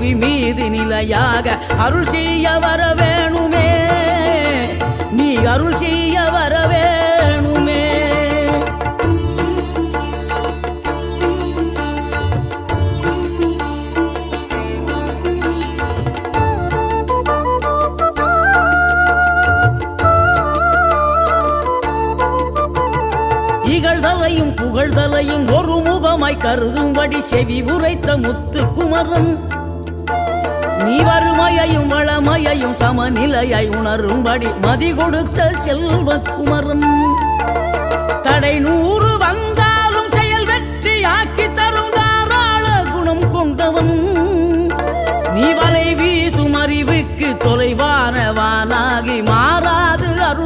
புவி மீது நிலையாக அருள் செய்ய வர வேணுமே, நீ அருள் செய்ய வர வேணுமே. இகழ்தலையும் புகழ்தலையும் ஒரு முகமாய் கருதும்படி செவி உரைத்த முத்து குமரன், நீ வறுமையையும் வளமையையும் சமநிலையை உணரும்படி மதி கொடுத்த செல்வ குமரன். தடை 100 வந்தாலும் செயல் வெற்றி ஆக்கி தரும் தாராள குணம் கொண்டவன், நீ வலை வீசும் அறிவுக்கு தொலைவானவானாகி மாற